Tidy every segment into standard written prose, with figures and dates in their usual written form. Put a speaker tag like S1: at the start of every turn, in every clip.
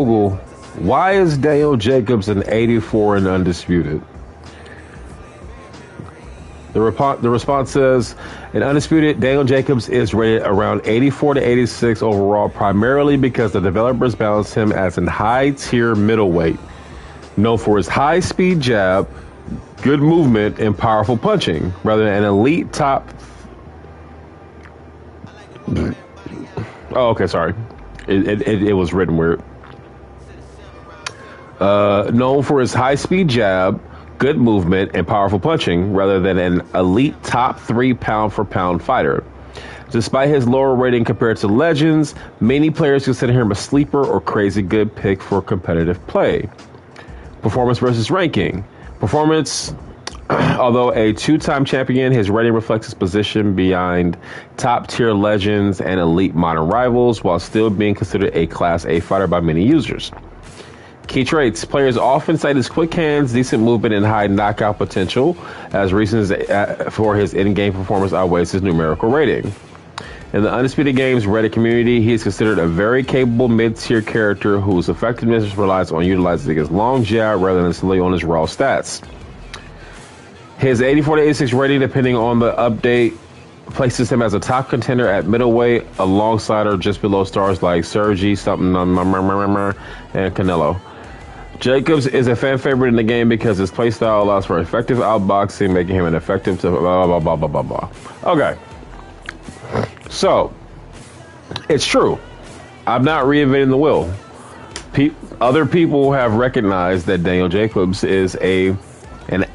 S1: Google, why is Daniel Jacobs an 84 in Undisputed? The response says, in Undisputed, Daniel Jacobs is rated around 84 to 86 overall, primarily because the developers balance him as a high-tier middleweight, known for his high-speed jab, good movement, and powerful punching, rather than an elite top... Oh, okay, sorry. It was written weird. Known for his high-speed jab, good movement, and powerful punching, rather than an elite top 3 pound-for-pound fighter. Despite his lower rating compared to legends, many players consider him a sleeper or crazy good pick for competitive play. Performance versus ranking. Performance, although a 2-time champion, his rating reflects his position behind top-tier legends and elite modern rivals, while still being considered a Class A fighter by many users. Key traits. Players often cite his quick hands, decent movement, and high knockout potential as reasons for his in-game performance outweighs his numerical rating. In the Undisputed Games Reddit community, he is considered a very capable mid-tier character whose effectiveness relies on utilizing his long jab rather than solely on his raw stats. His 84 to 86 rating, depending on the update, places him as a top contender at middleweight alongside or just below stars like Sergi, and Canelo. Jacobs is a fan favorite in the game because his playstyle allows for effective outboxing, making him an effective to blah, blah, blah, blah, blah, blah. Okay. So, it's true. I'm not reinventing the wheel. Other people have recognized that Daniel Jacobs is an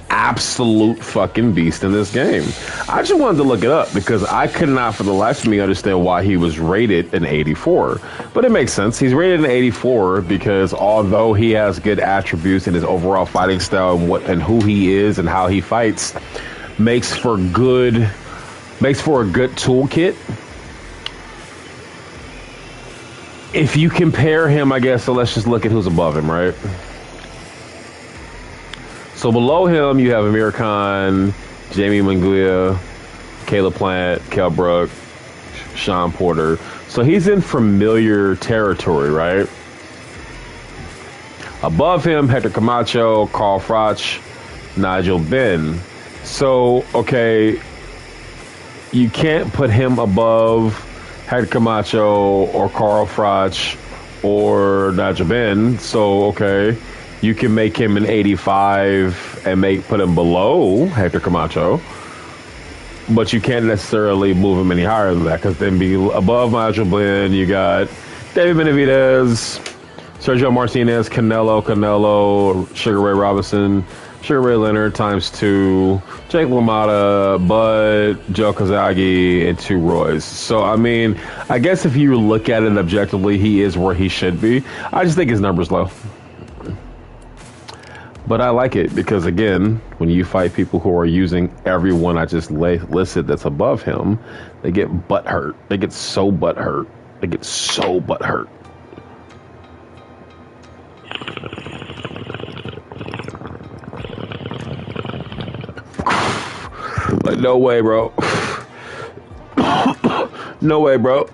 S1: absolute fucking beast in this game. I just wanted to look it up because I could not for the life of me understand why he was rated an 84. But it makes sense. He's rated an 84 because although he has good attributes in his overall fighting style and who he is and how he fights, makes for a good toolkit. If you compare him, I guess, so let's just look at who's above him, right? So below him, you have Amir Khan, Jamie Munguia, Caleb Plant, Kell Brook, Sean Porter. So he's in familiar territory, right? Above him, Hector Camacho, Carl Froch, Nigel Benn. So, okay, you can't put him above Hector Camacho or Carl Froch or Nigel Benn. So, okay, you can make him an 85 and put him below Hector Camacho, but you can't necessarily move him any higher than that because then be above Nigel Benn, you got David Benavidez, Sergio Martinez, Canelo, Sugar Ray Robinson, Sugar Ray Leonard ×2, Jake LaMotta, Bud, Joe Kazagi, and 2 Roys. So, I mean, I guess if you look at it objectively, he is where he should be. I just think his number's low. But I like it because, again, when you fight people who are using everyone I just listed that's above him, they get butthurt. They get so butthurt. Like, no way, bro. No way, bro.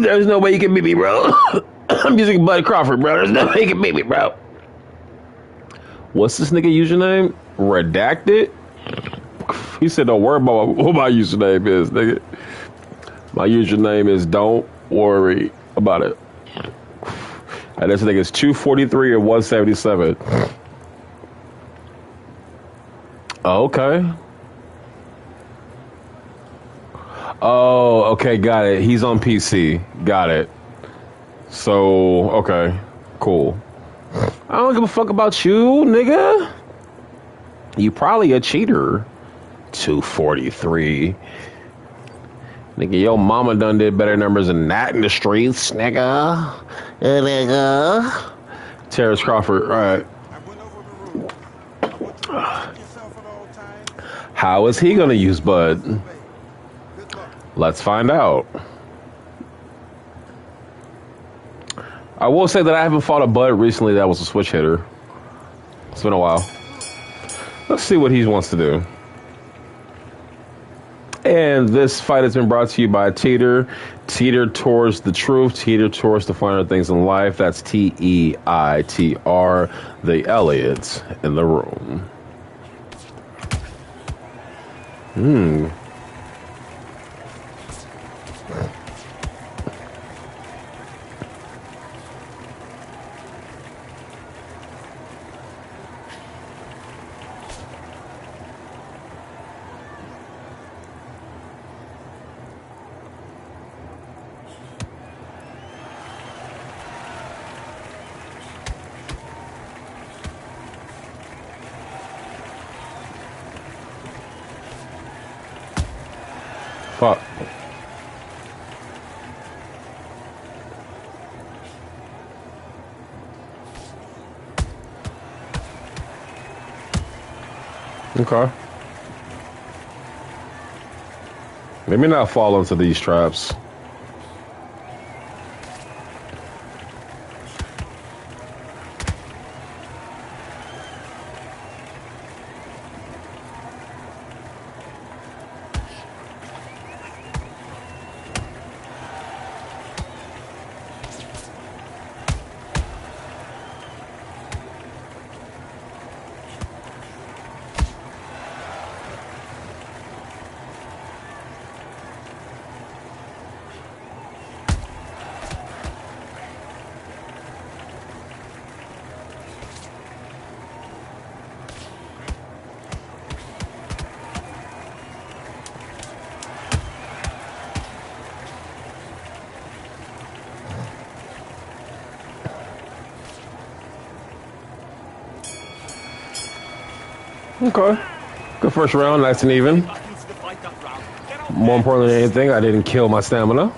S1: There's no way you can beat me, bro. I'm using Bud Crawford, bro. There's no way you can beat me, bro. What's this nigga username? Redacted? He said, don't worry about what my username is, nigga. My username is don't worry about it. And this nigga's 243 and 177. Okay. Oh, okay, got it. He's on PC. Got it. So, okay, cool. I don't give a fuck about you, nigga. You probably a cheater. 243. Nigga, your mama done did better numbers than that in the streets, nigga. Nigga. Terrence Crawford, all right. How is he gonna use Bud? Let's find out. I will say that I haven't fought a Bud recently that was a switch hitter. It's been a while. Let's see what he wants to do. And this fight has been brought to you by TEITR. TEITR towards the truth. TEITR towards the finer things in life. That's TEITR. The Elliots in the room. Fuck. Okay. Let me not fall into these traps. Okay. Good first round, nice and even. More important than anything, I didn't kill my stamina.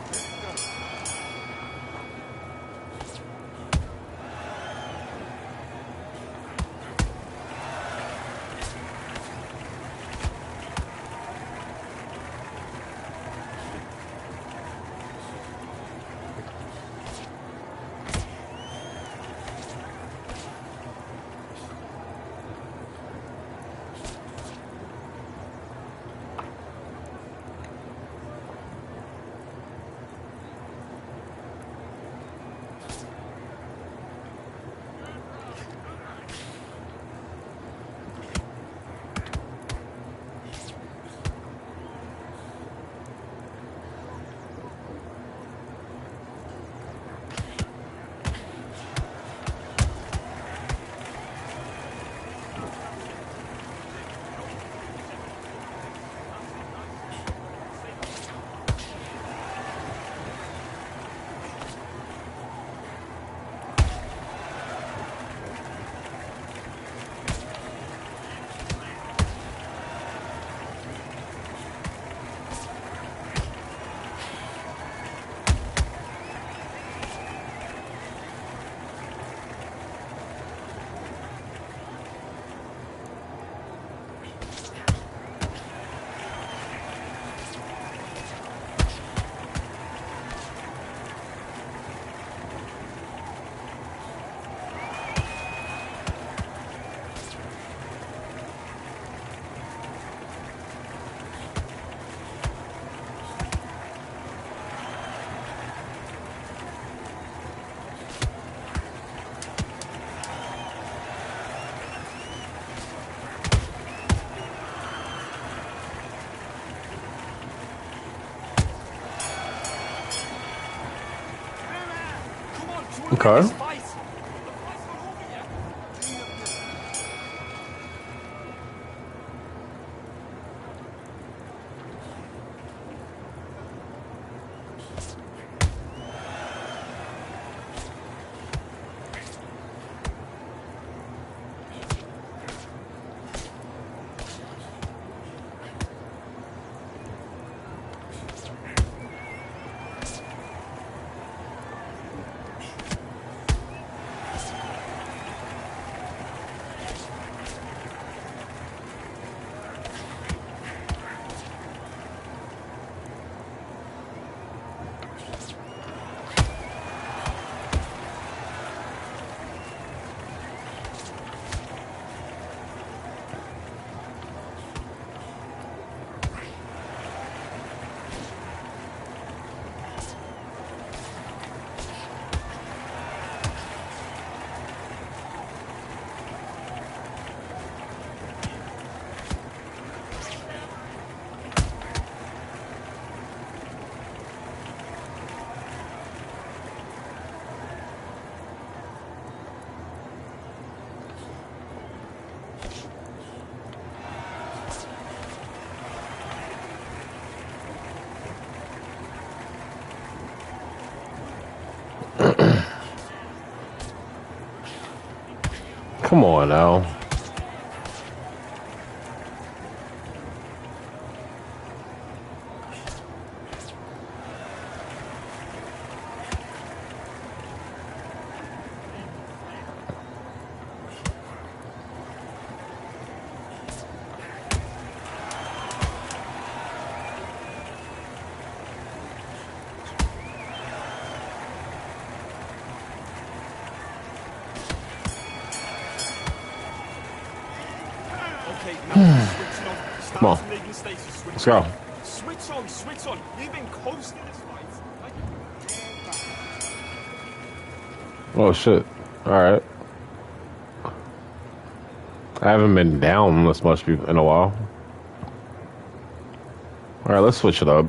S1: Okay. Come on now. Come on. Let's go.
S2: Switch on, switch on. You've been coasting this fight.
S1: Oh shit. Alright. I haven't been down this much in a while. Alright, let's switch it up.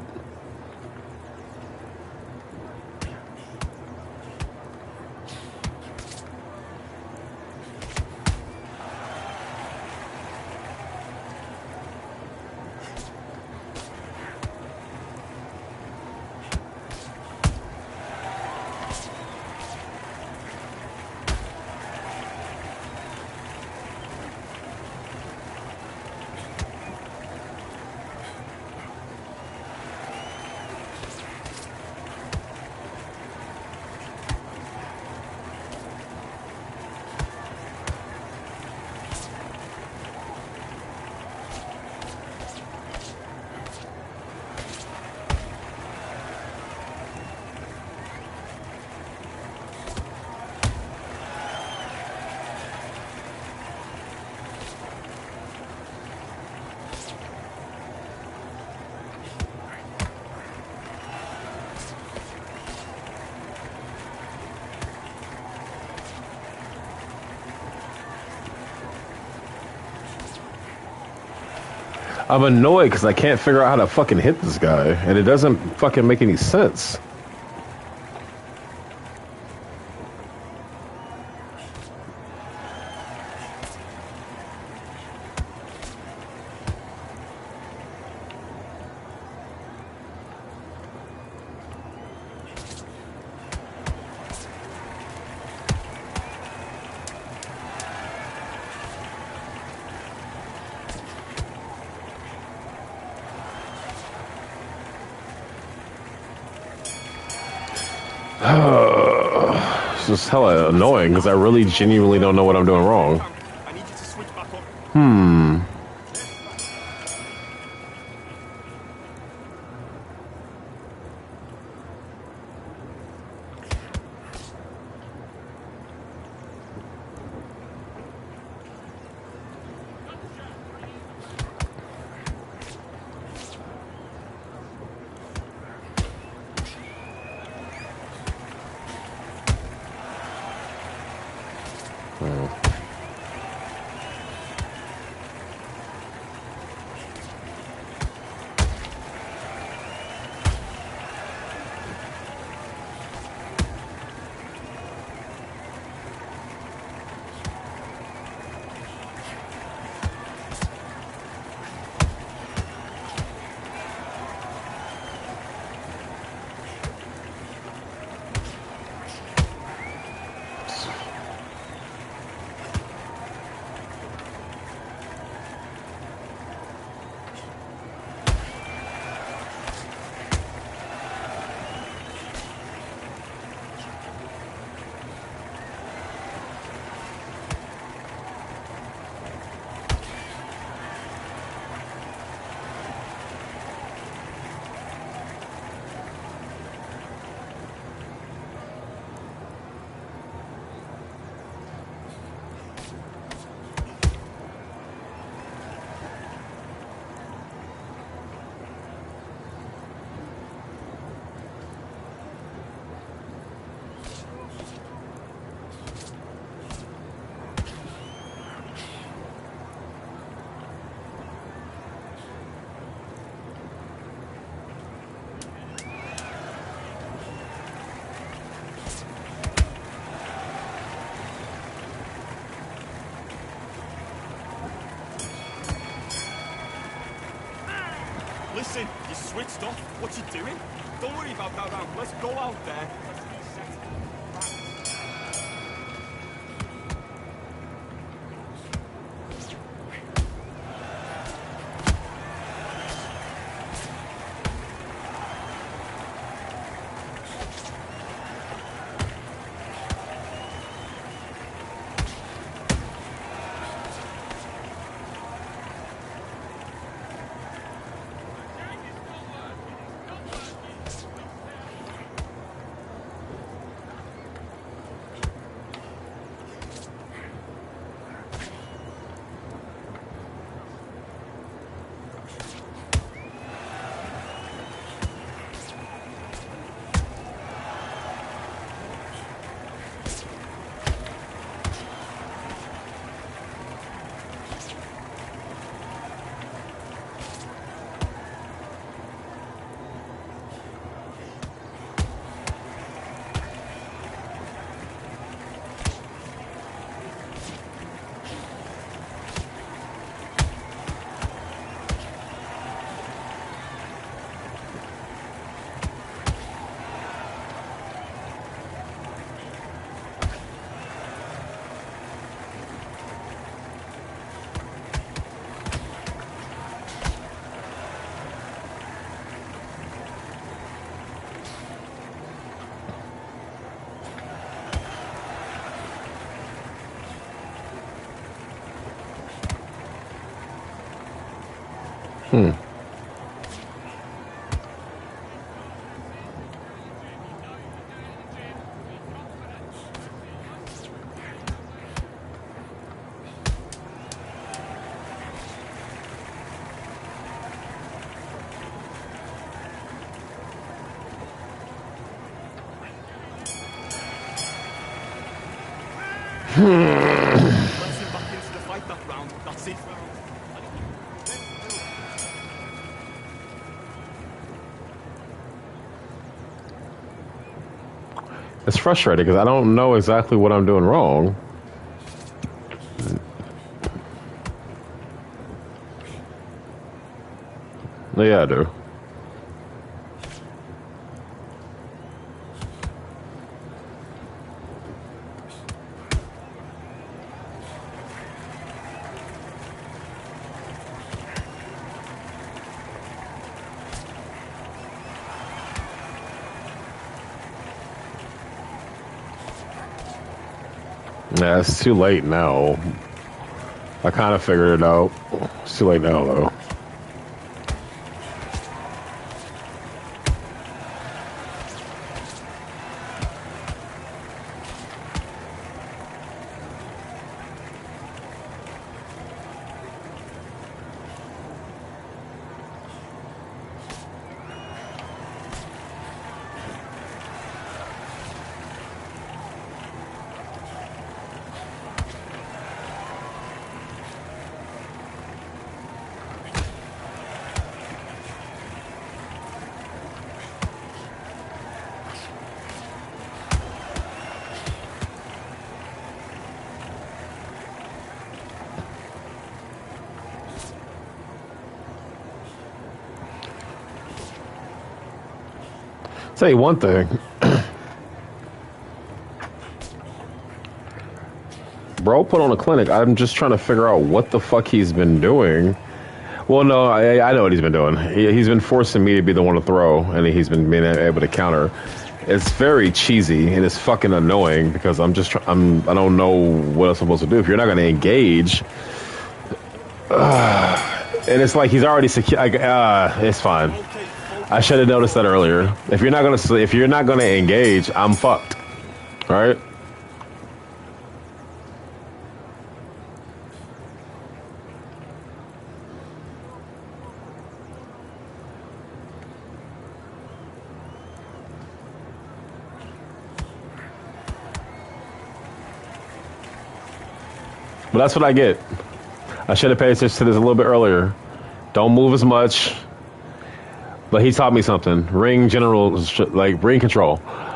S1: I'm annoyed because I can't figure out how to fucking hit this guy, and it doesn't fucking make any sense. It's just hella annoying because I really genuinely don't know what I'm doing wrong.
S2: I need you to switch back up. Listen, you switched off. What you doing? Don't worry about that round. Let's go out there. Let's reset.
S1: Hmm.
S2: Let's him back into the fight that round. That's it.
S1: It's frustrating because I don't know exactly what I'm doing wrong. Yeah, I do. Yeah, it's too late now. I kind of figured it out. It's too late now, though. Tell you one thing. Bro put on a clinic. I'm just trying to figure out what the fuck he's been doing. Well, no, I know what he's been doing. He's been forcing me to be the one to throw, and he's been being able to counter. It's very cheesy, and it's fucking annoying because I don't know what I'm supposed to do. If you're not going to engage, and it's like he's already secure. It's fine. I should have noticed that earlier. If you're not gonna engage, I'm fucked. Right? But that's what I get. I should have paid attention to this a little bit earlier. Don't move as much. But he taught me something. Ring control.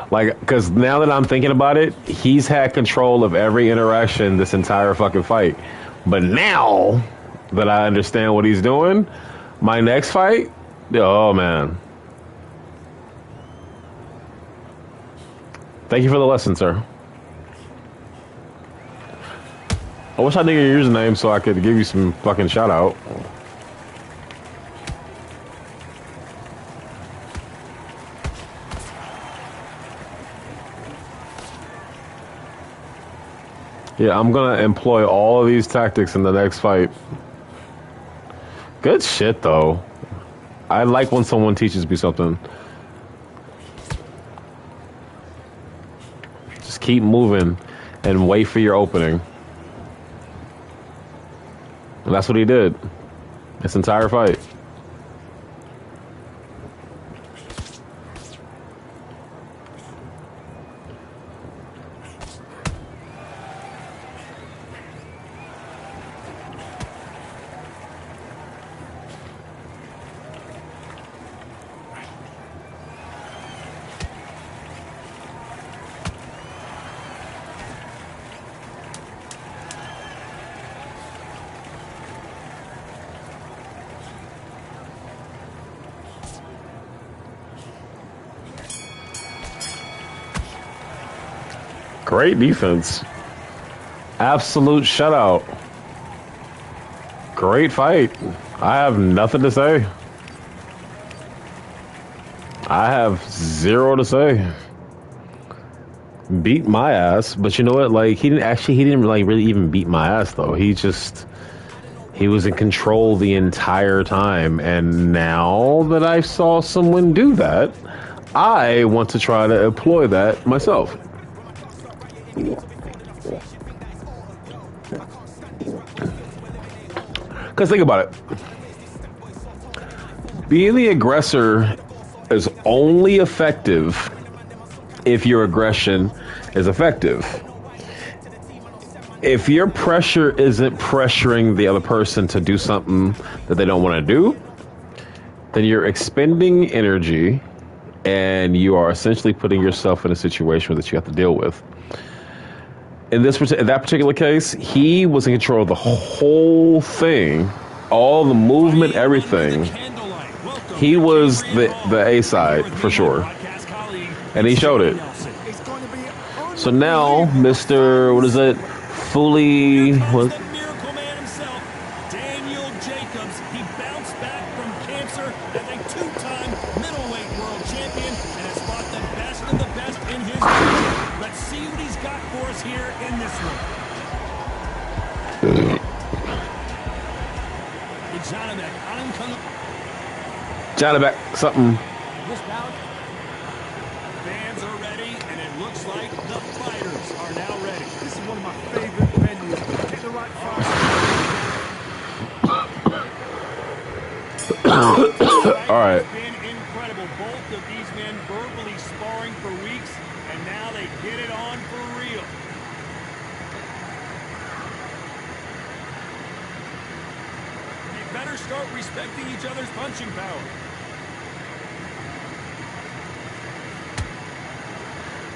S1: Like, because now that I'm thinking about it, he's had control of every interaction this entire fucking fight. But now that I understand what he's doing, my next fight, oh man. Thank you for the lesson, sir. I wish I knew your username so I could give you some fucking shout out. Yeah, I'm gonna employ all of these tactics in the next fight. Good shit, though. I like when someone teaches me something. Just keep moving and wait for your opening. And that's what he did. This entire fight. Great defense. Absolute shutout. Great fight. I have nothing to say. I have zero to say. Beat my ass, but you know what? Like he didn't like really even beat my ass though. He He was in control the entire time, and now that I saw someone do that, I want to try to employ that myself. Because think about it. Being the aggressor is only effective if your aggression is effective. If your pressure isn't pressuring the other person to do something that they don't want to do, then you're expending energy and you are essentially putting yourself in a situation that you have to deal with. In that particular case, he was in control of the whole thing, all the movement, everything. He was the A side for sure, and he showed it. So now, Mr. What is it? Fully. What? Janabek, something.
S2: Fans are ready, and it looks like the fighters are now ready. This is one of my favorite venues. Get the right fight.
S1: All right.
S2: It's been incredible. Both of these men verbally sparring for weeks, and now they get it on for real. They better start respecting each other's punching power.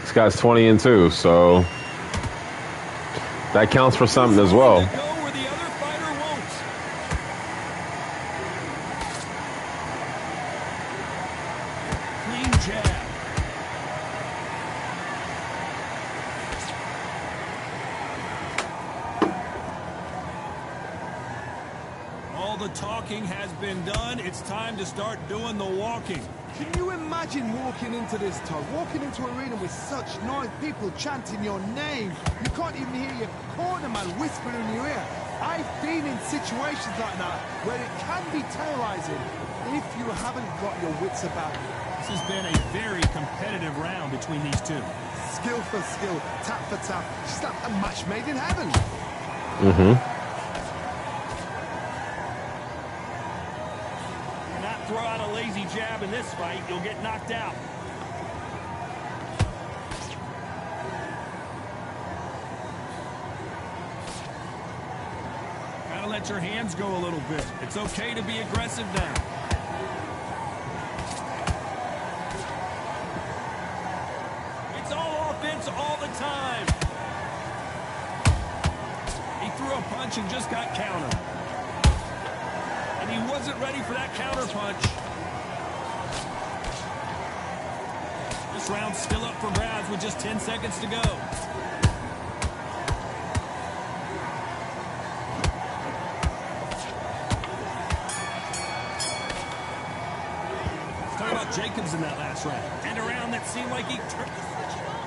S1: This guy's 20-2, so that counts for something as well.
S2: Clean jab. All the talking has been done. It's time to start doing the walking.
S3: Can you imagine walking into this, Todd? Walking into an arena with such noise, people chanting your name. You can't even hear your corner man whispering in your ear. I've been in situations like that where it can be terrorizing if you haven't got your wits about you.
S2: This has been a very competitive round between these two.
S3: Skill for skill, tap for tap. Just like a match made in heaven.
S2: Throw out a lazy jab in this fight, you'll get knocked out. Gotta let your hands go a little bit. It's okay to be aggressive now. It's all offense all the time. He threw a punch and just got countered. He wasn't ready for that counter punch. This round's still up for grabs with just 10 seconds to go. Let's talk about Jacobs in that last round. And a round that seemed like he turned the switch off.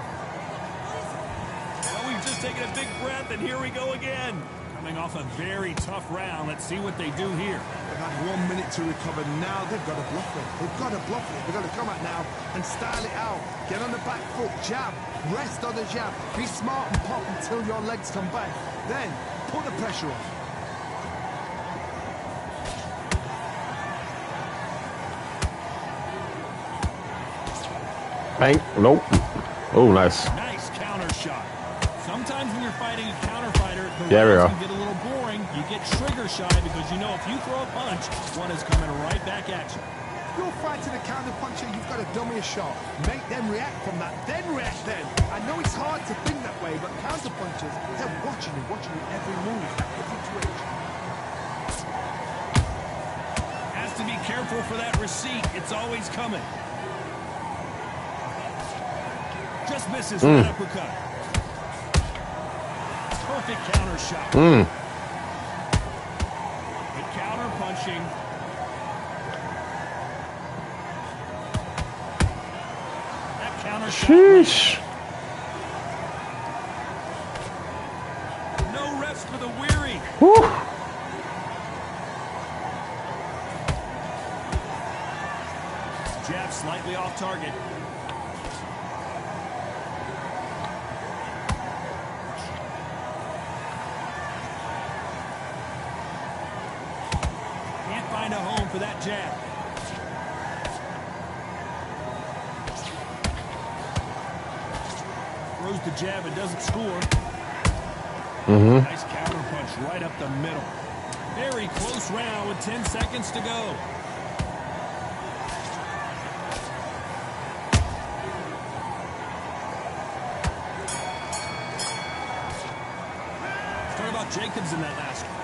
S2: Well, we've just taken a big breath, and here we go again. Coming off a very tough round. Let's see what they do here.
S3: They've had 1 minute to recover. Now they've got to bluff it. They've got to bluff it. They've got to come out now and style it out. Get on the back foot, jab, rest on the jab. Be smart and pop until your legs come back. Then put the pressure on.
S1: Bang. Nope. Oh, nice.
S2: Nice counter shot. Sometimes when you're fighting a counter fighter, the rounds can get a little boring. You get trigger shy because you know if you throw a punch, one is coming right back at you.
S3: If you're fighting a counter puncher, you've got to dummy a shot. Make them react from that, then react then. I know it's hard to think that way, but counter punchers, they're watching you every move, every twitch.
S2: Has to be careful for that receipt. It's always coming. Just misses with an uppercut. Perfect counter shot. Good counter punching. That counter
S1: Sheesh.
S2: shot. No rest for the weary.
S1: Woo.
S2: Jab slightly off target. Can't find a home for that jab. Throws the jab and doesn't score. Nice counter punch right up the middle. Very close round with 10 seconds to go. Talk about Jacobs in that last one.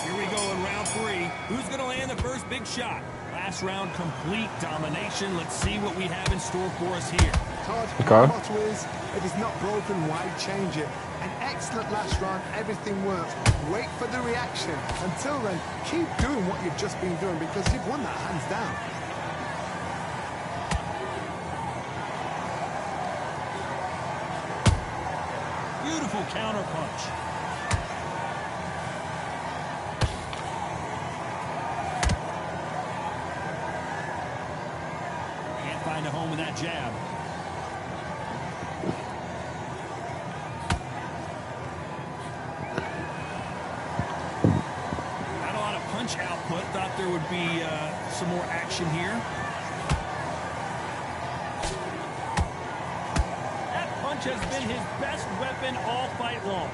S2: Here we go in round 3. Who's going to land the first big shot? Last round, complete domination. Let's see what we have in store for us here.
S3: Todd, my motto is, if it's not broken, why change it? An excellent last round, everything works. Wait for the reaction. Until then, keep doing what you've just been doing because you've won that hands down.
S2: Beautiful counter punch. Can't find a home with that jab. Not a lot of punch output. Thought there would be some more action here. That punch has been his best weapon all fight long.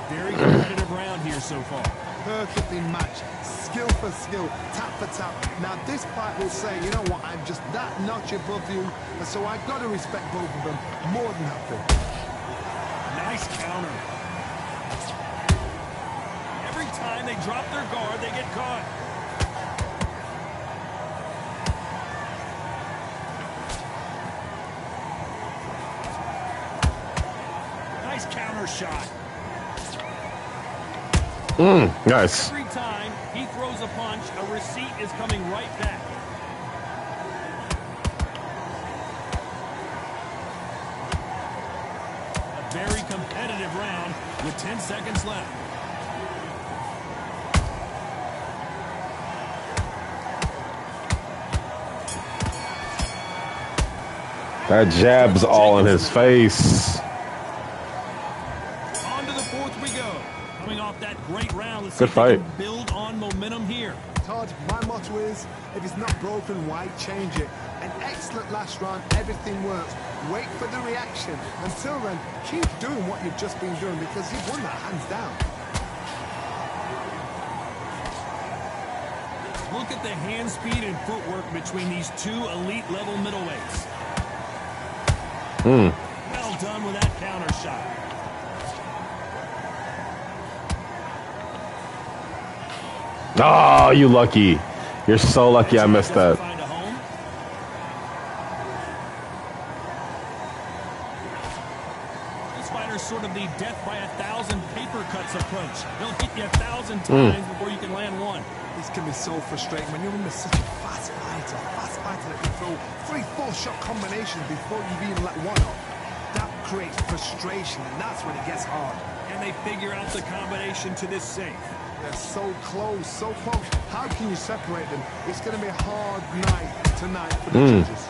S2: Very competitive round here so far.
S3: Perfectly matched, skill for skill, tap for tap. Now this fight will say, you know what, I'm just that notch above you, and so I've got to respect both of them more than happy.
S2: Nice counter. Every time they drop their guard, they get caught. Nice counter shot.
S1: Nice.
S2: Every time he throws a punch, a receipt is coming right back. A very competitive round with 10 seconds left.
S1: That jab's all in his face.
S2: On to the fourth we go. Coming off that great round, let's
S1: Good
S2: see if they
S1: fight.
S2: can build on momentum here.
S3: Todd, my motto is, if it's not broken, why change it? An excellent last round, everything works. Wait for the reaction. Until then, keep doing what you've just been doing because you've won that hands down.
S2: Look at the hand speed and footwork between these two elite level middleweights. Well done with that counter shot.
S1: Oh, you lucky. You're so lucky I missed that.
S2: Find a home. This fighter's sort of the death by 1,000 paper cuts approach. He'll hit you 1,000 times before you can land one.
S3: This can be so frustrating when you're in such a fast fighter that can throw 3-4 shot combinations before you've even let one off. That creates frustration, and that's when it gets hard.
S2: And they figure out the combination to this safe.
S3: They're so close, so close. How can you separate them? It's going to be a hard night tonight for the judges.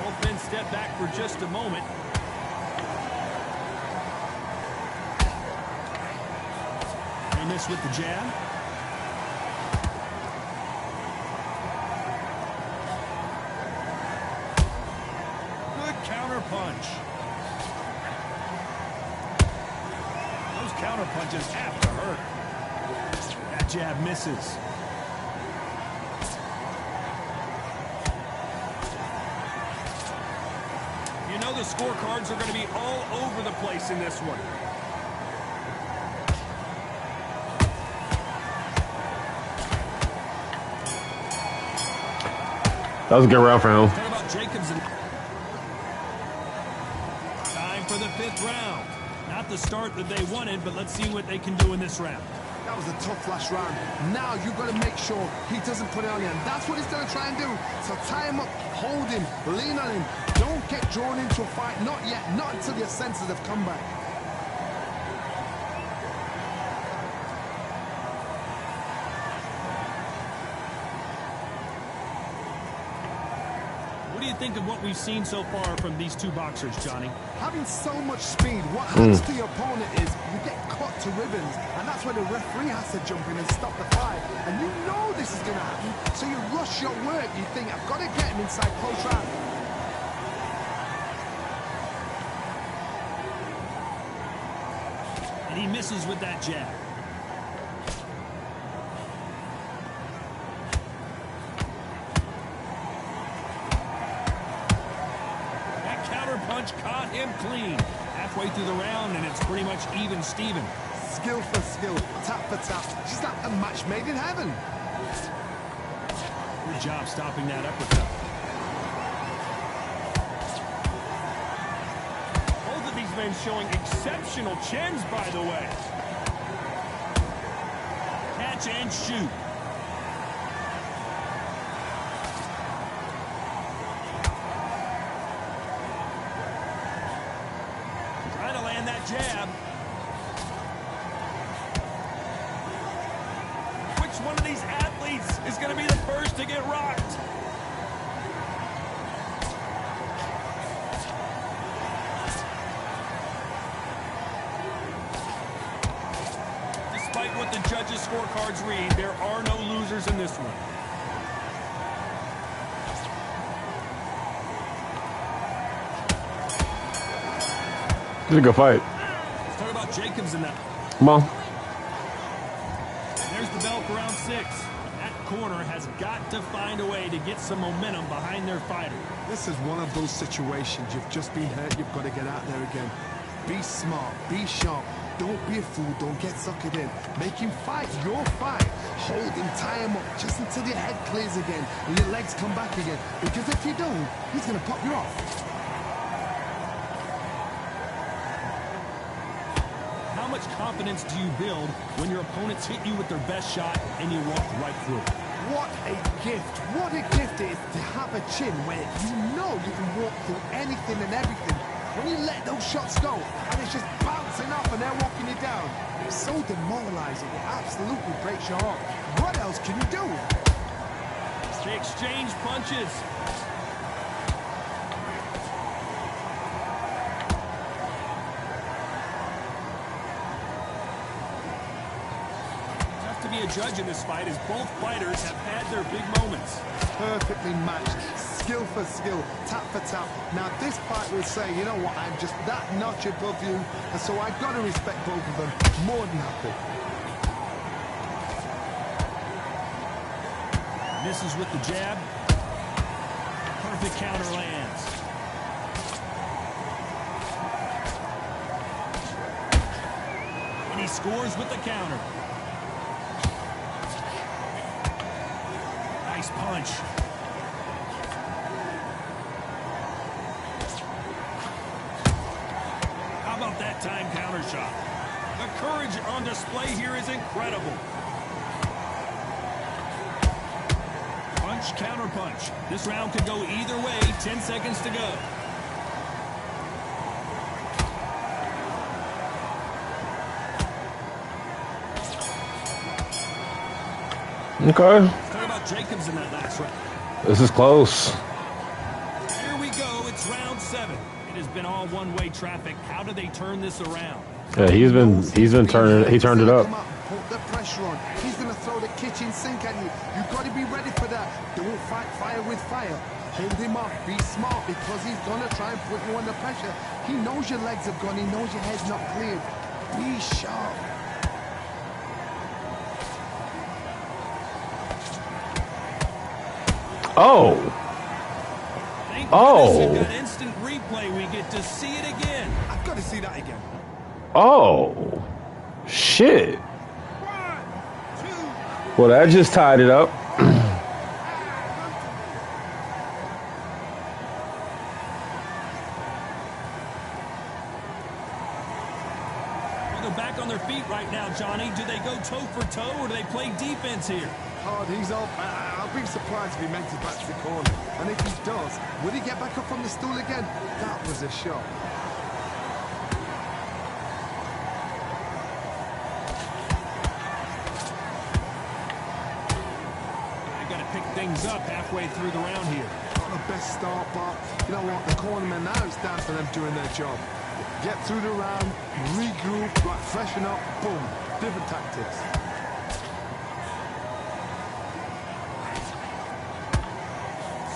S2: Both men step back for just a moment. They miss with the jab. Counter punch. Those counter punches have to hurt. That jab misses. You know the scorecards are going to be all over the place in this one.
S1: That was a good round for him.
S2: Talk about Jacobs and for the 5th round. Not the start that they wanted, but let's see what they can do in this round.
S3: That was a tough last round. Now you've got to make sure he doesn't put it on you. And that's what he's going to try and do. So tie him up, hold him, lean on him. Don't get drawn into a fight. Not yet. Not until your senses have come back.
S2: What do you think of what we've seen so far from these two boxers, Johnny?
S3: Having so much speed, what happens to your opponent is you get cut to ribbons, and that's where the referee has to jump in and stop the fight. And you know this is going to happen, so you rush your work. You think, I've got to get him inside close round.
S2: And he misses with that jab. Punch caught him clean. Halfway through the round, and it's pretty much even Steven.
S3: Skill for skill, tap for tap. Just like a match made in heaven.
S2: Good job stopping that uppercut. Both of these men showing exceptional chins, by the way. Catch and shoot. Jab. Which one of these athletes is going to be the first to get rocked? Despite what the judges' scorecards read, there are no losers in this one.
S1: It's a good fight.
S2: Jacobs in that.
S1: Come on.
S2: There's the bell for round 6. That corner has got to find a way to get some momentum behind their fighter.
S3: This is one of those situations. You've just been hurt. You've got to get out there again. Be smart. Be sharp. Don't be a fool. Don't get suckered in. Make him fight your fight. Hold him. Tie him up just until your head clears again and your legs come back again. Because if you don't, he's going to pop you off.
S2: How much confidence do you build when your opponents hit you with their best shot and you walk right through it?
S3: What a gift. What a gift it is to have a chin where you know you can walk through anything and everything. When you let those shots go and it's just bouncing off and they're walking you down, it's so demoralizing. It absolutely breaks your heart. What else can you do?
S2: They exchange punches. Be a judge in this fight as both fighters have had their big moments.
S3: Perfectly matched, skill for skill, tap for tap. Now this fight will say, you know what, I'm just that notch above you, and so I've got to respect both of them more than happy.
S2: Misses with the jab. Perfect counter lands. And he scores with the counter. Nice punch. How about that time counter shot? The courage on display here is incredible. Punch, counter punch. This round could go either way. 10 seconds to go.
S1: Okay.
S2: Talk about Jacobs in that last round.
S1: This is close.
S2: Here we go. It's round 7. It has been all one-way traffic. How do they turn this around?
S1: Yeah, he's been turning. He turned it up.
S3: Put the pressure on. He's going to throw the kitchen sink at you. You've got to be ready for that. Don't fight fire with fire. Hold him off. Be smart because he's going to try and put you under pressure. He knows your legs have gone. He knows your head's not cleared. Be sharp.
S1: Oh. Oh.
S2: That instant replay, we get to see it again.
S3: I've got to see that again.
S1: Oh. Shit. Well, that just tied it up.
S2: They're back on their feet right now, Johnny. Do they go toe for toe or do they play defense here?
S3: Oh, he's up. I'll be surprised if he makes it back to the corner. And if he does, will he get back up from the stool again? That was a shot.
S2: Pick things up halfway through the round here.
S3: Not the best start, but you know what? The cornermen now, it's down to them doing their job. Get through the round, regroup, like freshen up, boom. Different tactics.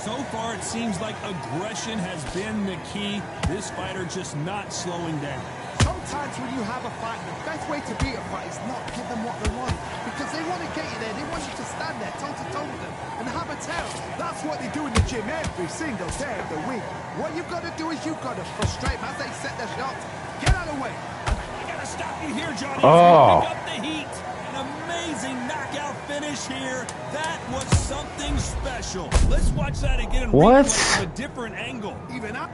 S2: So far, it seems like aggression has been the key. This fighter just not slowing down.
S3: Sometimes when you have a fight, the best way to beat a fight is not give them what they want. Because they want to get you there. They want you to stand there toe-to-toe with them and have a tell. That's what they do in the gym every single day of the week. What you've got to do is you've got to frustrate them as they set their shots. Get out of the way.
S2: I got to stop you here, Johnny.
S1: Oh.
S2: Pick up the heat. An amazing knockout finish here. That was something special. Let's watch that again.
S1: What?
S2: From a different angle.
S3: Even up.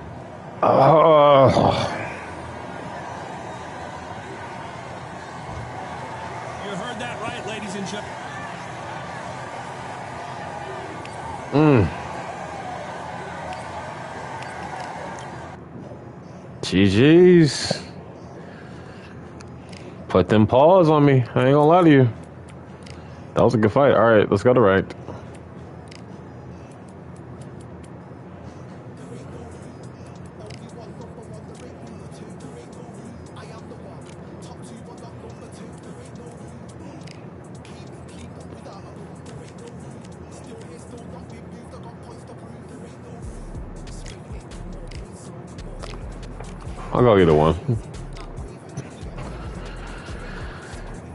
S2: You heard that right, ladies and gentlemen.
S1: GG's. Put them paws on me. I ain't gonna lie to you. That was a good fight. All right, let's go to ranked. I'll go either one.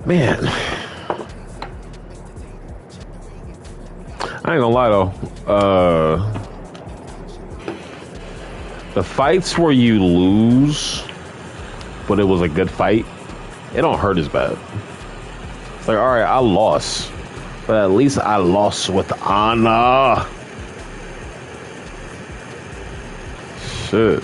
S1: Man. I ain't gonna lie though. The fights where you lose, but it was a good fight, it don't hurt as bad. It's like, all right, I lost, but at least I lost with honor. Shit.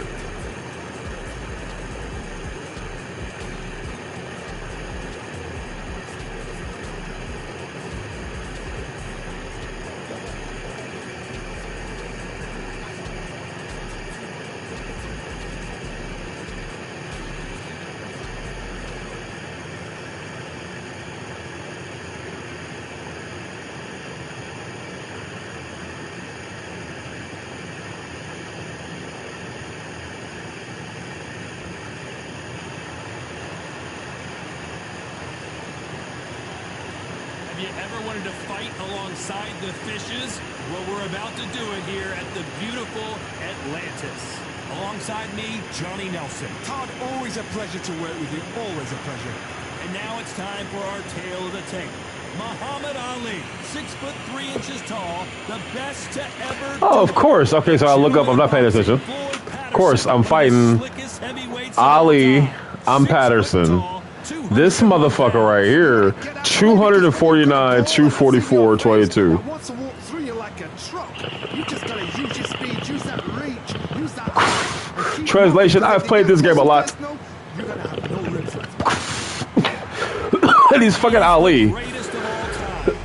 S2: You ever wanted to fight alongside the fishes? Well, we're about to do it here at the beautiful Atlantis. Alongside me, Johnny Nelson.
S3: Todd, always a pleasure to work with you. Always a pleasure.
S2: And now it's time for our tale of the tape. Muhammad Ali, 6'3" tall, the best to ever.
S1: Oh, of course. Okay, so I look up. I'm not paying attention. Of course, I'm fighting Ali. I'm Patterson. This motherfucker right here, 249, 244, 22.
S3: Wants to walk through you like a truck. You just gotta use your speed, use that reach, use that.
S1: Translation: I've played this game a lot.
S3: You're gonna have no ribs left.
S1: And he's fucking Ali.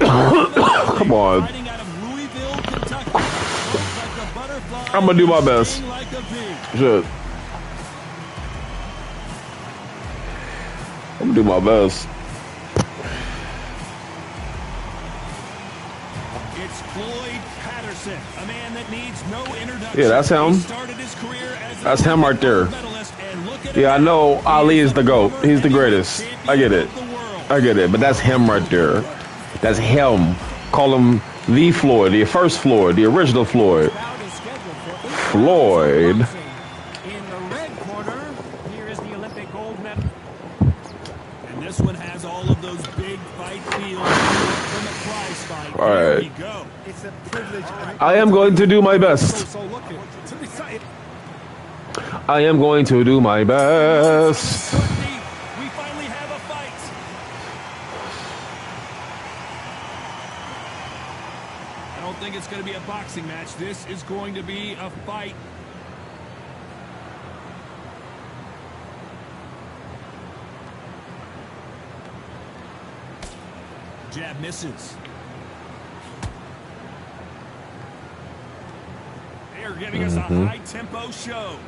S1: Come on. I'm gonna do my best. Shit. I'm gonna do my best.
S2: It's Floyd Patterson, a man that needs no introduction.
S1: Yeah, that's him. That's him right there. Yeah, I know Ali is the GOAT. He's the greatest. I get it. I get it. But that's him right there. That's him. Call him the Floyd, the first Floyd, the original Floyd. Floyd.
S4: In the red corner, here is the Olympic gold medal.
S2: And this one has all of those big fight feels from the prize fight.
S1: All right.
S2: Here we go.
S3: It's a privilege.
S1: I am going to do my best.
S3: So looking to be sat.
S1: I am going to do my best.
S2: We finally have a fight. I don't think it's going to be a boxing match. This is going to be a fight. jab misses. They are giving us a high-tempo show.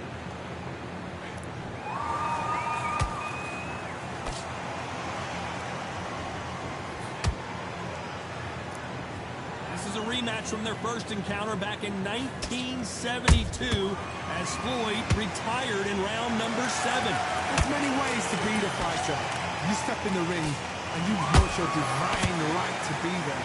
S2: This is a rematch from their first encounter back in 1972 as Floyd retired in round number 7.
S3: There's many ways to beat a fighter. You step in the ring and you want your divine right to be there.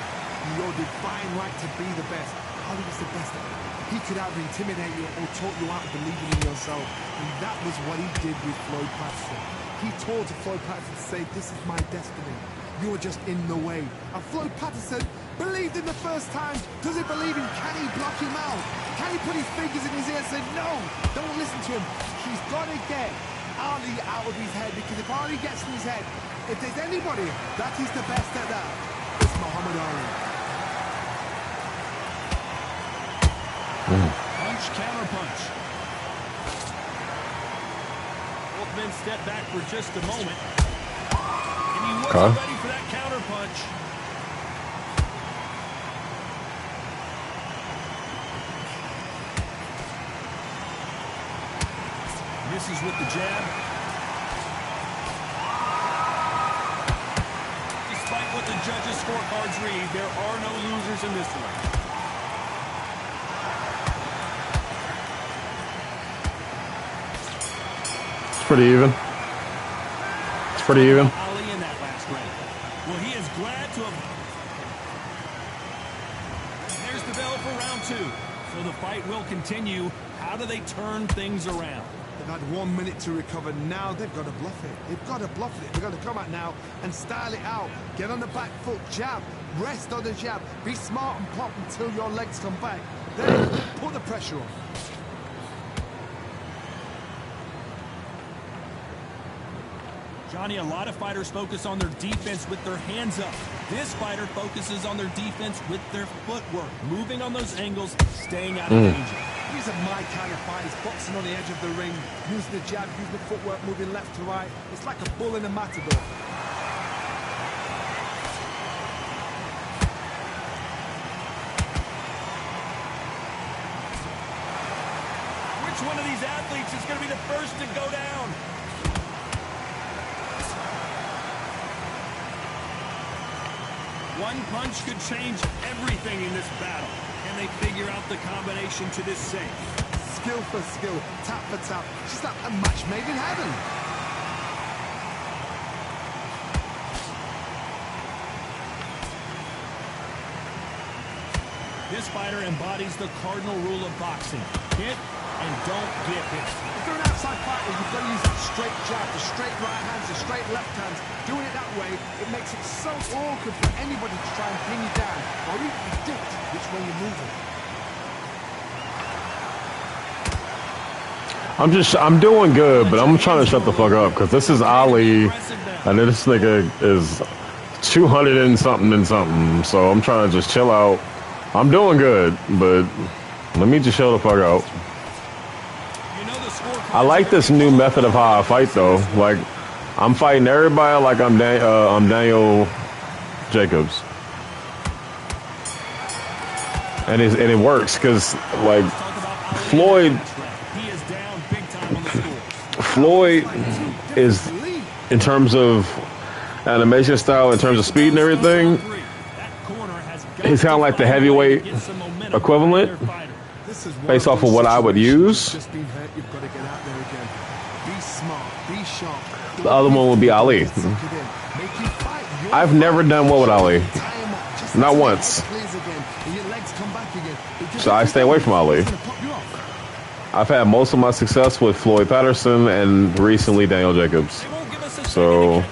S3: Your divine right to be the best. Ali was the best at it. He could either intimidate you or talk you out of believing in yourself. And that was what he did with Floyd Patterson. He told Floyd Patterson to say, this is my destiny. You're just in the way. And Floyd Patterson believed in the first time. Does he believe him? Can he block him out? Can he put his fingers in his ear and say, no, don't listen to him. He's got to get Ali out of his head, because if Ali gets in his head, if there's anybody that is the best at that, it's Muhammad Ali.
S2: Punch, counter punch. Both men step back for just a moment. And he wasn't ready for that counter punch. Misses with the jab. Despite what the judges' scorecards read, there are no losers in this one.
S1: It's pretty even. It's pretty even.
S2: Ali in that last round. Well, he is glad to have. There's the bell for round 2. So the fight will continue. How do they turn things around?
S3: They've had 1 minute to recover. Now they've got to bluff it. They've got to bluff it. They've got to come out now and style it out. Get on the back foot, jab, rest on the jab. Be smart and pop until your legs come back. Then put the pressure on.
S2: Johnny, a lot of fighters focus on their defense with their hands up. This fighter focuses on their defense with their footwork, moving on those angles, staying out of danger.
S3: These are my kind of fighters, boxing on the edge of the ring, using the jab, using the footwork, moving left to right. It's like a bull in a matador.
S2: Which one of these athletes is going to be the first to go down? One punch could change everything in this battle. Can they figure out the combination to this safe?
S3: Skill for skill, tap for tap. Just like a match made in heaven.
S2: This fighter embodies the cardinal rule of boxing. Hit and don't get hit.
S3: If you're an outside fighter, you've got to use the straight jab, the straight right hands, the straight left hands. Doing it that way, it makes it so awkward for anybody to try and pin you down or even predict which way you're moving.
S1: I'm doing good, but I'm trying to shut the fuck up because this is Ali, and this nigga is 200 and something. So I'm trying to just chill out. I'm doing good, but let me just chill the fuck out. I like this new method of how I fight, though. Like, I'm fighting everybody like I'm Daniel Jacobs, and it works because like Floyd is, in terms of animation style, in terms of speed and everything, he's kind of like the heavyweight equivalent based off of what I would use. The other one would be Ali. I've never done well with Ali. Not once. So I stay away from Ali. I've had most of my success with Floyd Patterson and recently Daniel Jacobs. So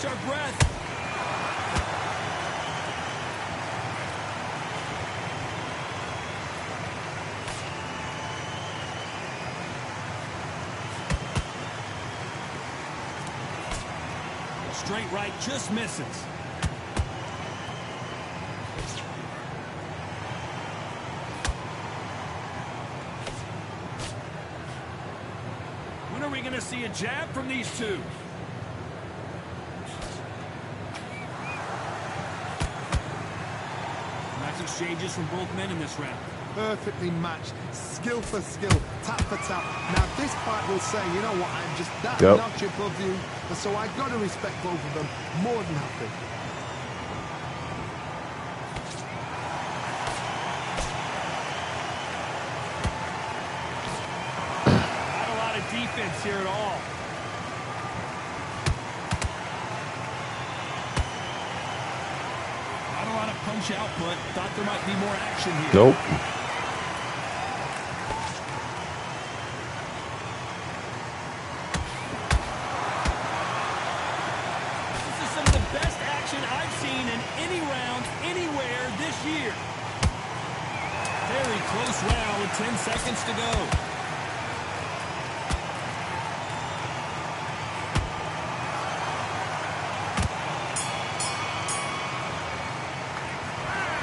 S2: straight right just misses. When are we going to see a jab from these two? exchanges from both men in this round.
S3: Perfectly matched, skill for skill, tap for tap. Now this fight will say, you know what, I'm just that notch above you, and so I got to respect both of them more than happy.
S2: Not a lot of defense here at all. Not a lot of punch output. Thought there might be more action here.
S1: Nope.
S2: I've seen in any round, anywhere this year. Very close round with 10 seconds to go.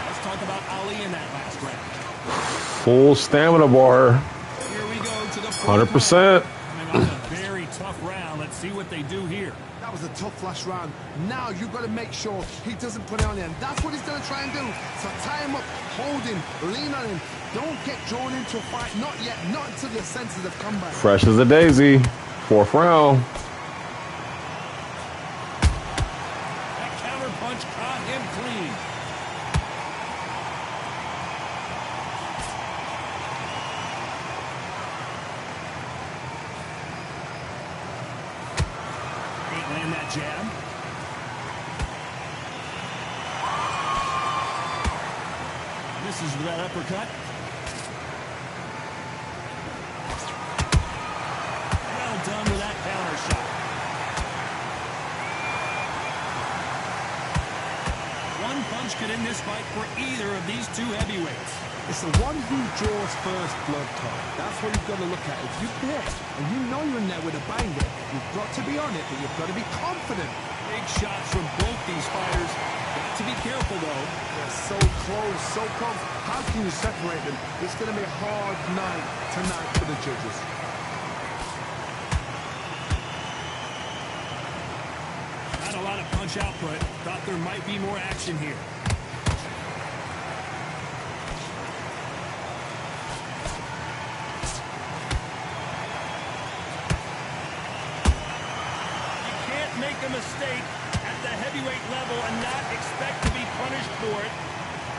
S2: Let's talk about Ali in that last round.
S1: Full stamina bar.
S2: Here we go to the
S1: 100%.
S2: Coming off a very tough round. Let's see what they do here.
S3: That was a tough last round. Now you've got to make sure he doesn't put it on him. That's what he's going to try and do. So tie him up, hold him, lean on him. Don't get drawn into a fight. Not yet. Not until your senses have come back.
S1: Fresh as a daisy. 4th round.
S2: That counter punch caught him clean. Land that jab. Misses with that uppercut. Well done with that counter shot. One punch could end this fight for either of these two heavyweights.
S3: It's the one who draws first blood, Tom. That's what you've got to look at. If you hit and you know you're in there with a banger, you've got to be on it, but you've got to be confident.
S2: Big shots from both these fighters. Got to be careful, though.
S3: They're so close, so close. How can you separate them? It's going to be a hard night tonight for the judges.
S2: Not a lot of punch output. Thought there might be more action here. Make a mistake at the heavyweight level and not expect to be punished for it.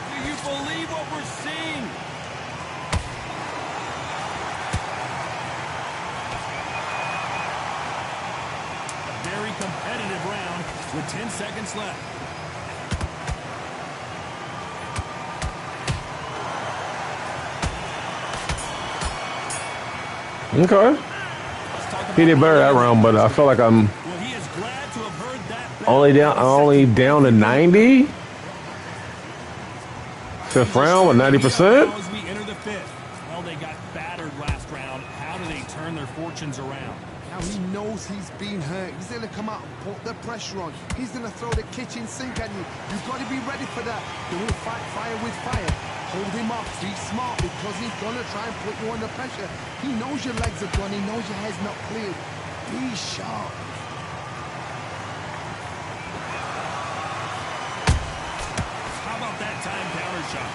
S2: Do you believe what we're seeing? A very competitive round with 10 seconds left.
S1: Okay. He did better that round, but I feel like I'm only down to 90. 5th round with 90%.
S2: As we enter the 5th. Well, they got battered last round. How do they turn their fortunes around?
S3: Now he knows he's been hurt. He's going to come out and put the pressure on. He's going to throw the kitchen sink at you. You've got to be ready for that. Don't fight fire with fire. Hold him off. Be smart because he's going to try and put you under pressure. He knows your legs are gone. He knows your head's not cleared. Be sharp.
S2: How about that time counter shot?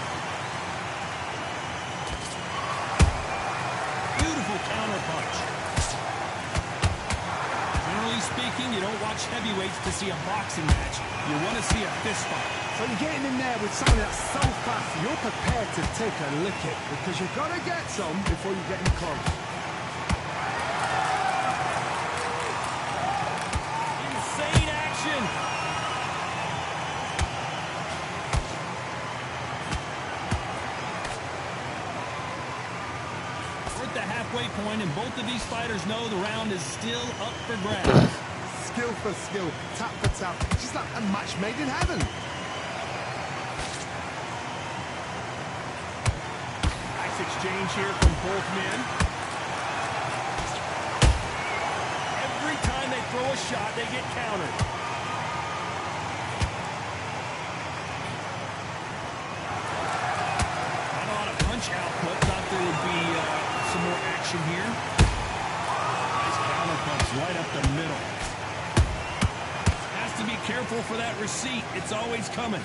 S2: Beautiful counter punch. Generally speaking, you don't watch heavyweights to see a boxing match. You want to see a fist fight.
S3: So you're getting in there with someone that's so fast, you're prepared to take a licking because you've got to get some before you get in close.
S2: Insane action. We're at the halfway point, and both of these fighters know the round is still up for grabs.
S3: Skill for skill, tap for tap. Just like a match made in heaven.
S2: Nice exchange here from both men. Every time they throw a shot, they get countered. Not a lot of punch output. Thought there would be some more action here. Nice counter punch right up the middle. Has to be careful for that receipt. It's always coming.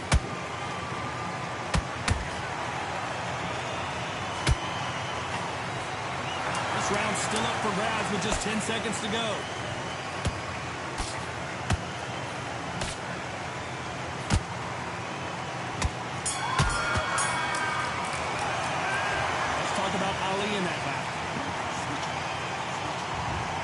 S2: This round's still up for grabs with just 10 seconds to go. Let's talk about Ali in that battle.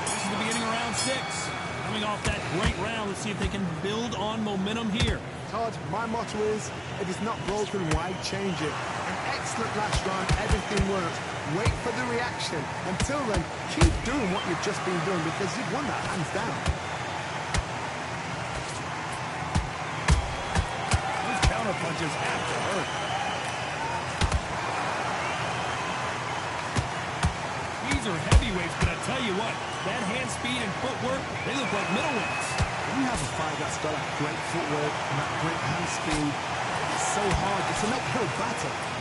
S2: This is the beginning of round 6. Coming off that great round, let's see if they can build on momentum here.
S3: Todd, my motto is, if it's not broken, why change it? An excellent last round, everything worked. Wait for the reaction. Until then, keep doing what you've just been doing because you've won that hands down.
S2: Those counter punches have to hurt. These are heavyweights, but I tell you what, that hand speed and footwork, they look like middleweights.
S3: When you have a fight that's got that great footwork and that great hand speed, it's so hard. It's an uphill battle.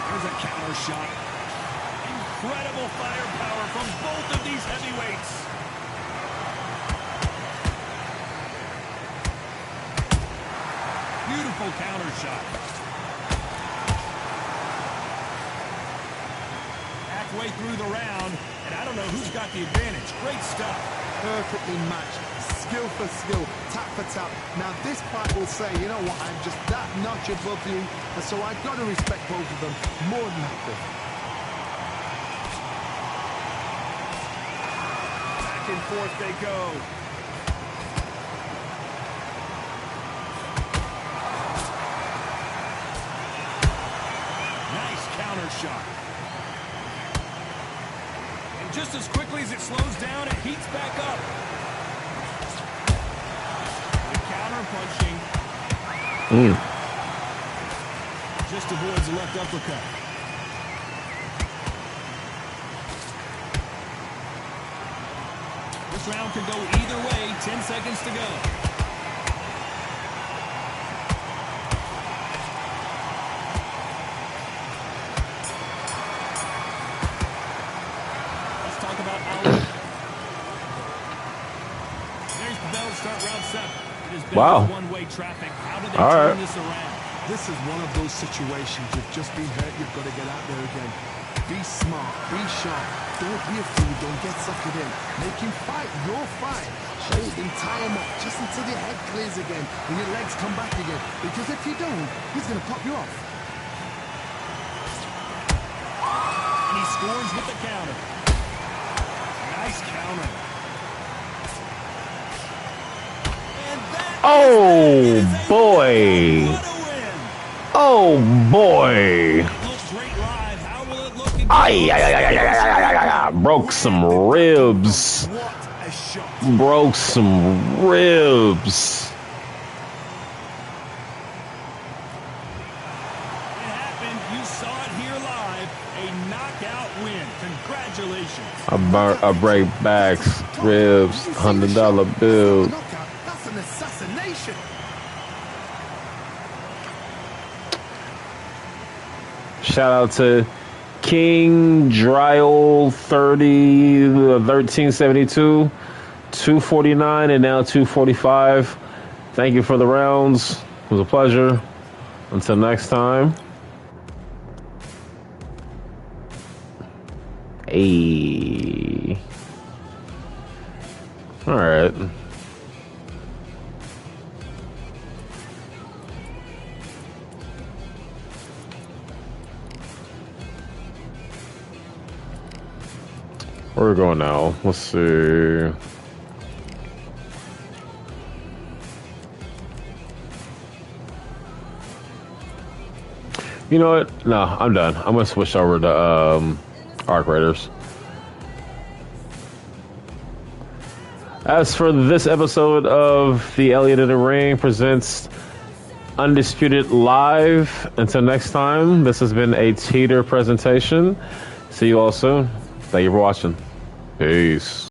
S2: There's a counter shot. Incredible firepower from both of these heavyweights. Beautiful counter shot. Halfway through the round, and I don't know who's got the advantage. Great stuff.
S3: Perfectly matched, skill for skill, tap for tap. Now this fight will say, you know what, I'm just that notch above you, and so I've got to respect both of them more than happy.
S2: Back and forth they go. Nice counter shot. Just as quickly as it slows down, it heats back up. The counter punching. Just avoids the left uppercut. This round could go either way. 10 seconds to go.
S1: Wow.
S2: One-way traffic. How do they
S1: All
S2: turn
S1: right.
S2: this around?
S3: This is one of those situations. You've just been hurt. You've got to get out there again. Be smart. Be sharp. Don't be a fool. Don't get suckered in. Make him fight your fight. Hold him, tie him up just until your head clears again and your legs come back again. Because if you don't, he's going to pop you off.
S2: And he scores with the counter. Nice counter.
S1: Oh, boy. Oh, boy. Ay, broke some ribs. Broke some ribs.
S2: It happened. You saw it here live. A knockout win. Congratulations.
S1: I break backs, ribs, $100 bills.
S3: That's an assassination.
S1: Shout out to King Dryle 1372, 249, and now 245. Thank you for the rounds. It was a pleasure. Until next time. Hey. All right. Where are we going now? Let's see. You know what? No, I'm done. I'm gonna switch over to Arc Raiders. As for this episode of The Elliot in the Ring presents Undisputed Live, until next time, this has been a TEITR presentation. See you all soon. Thank you for watching. Peace.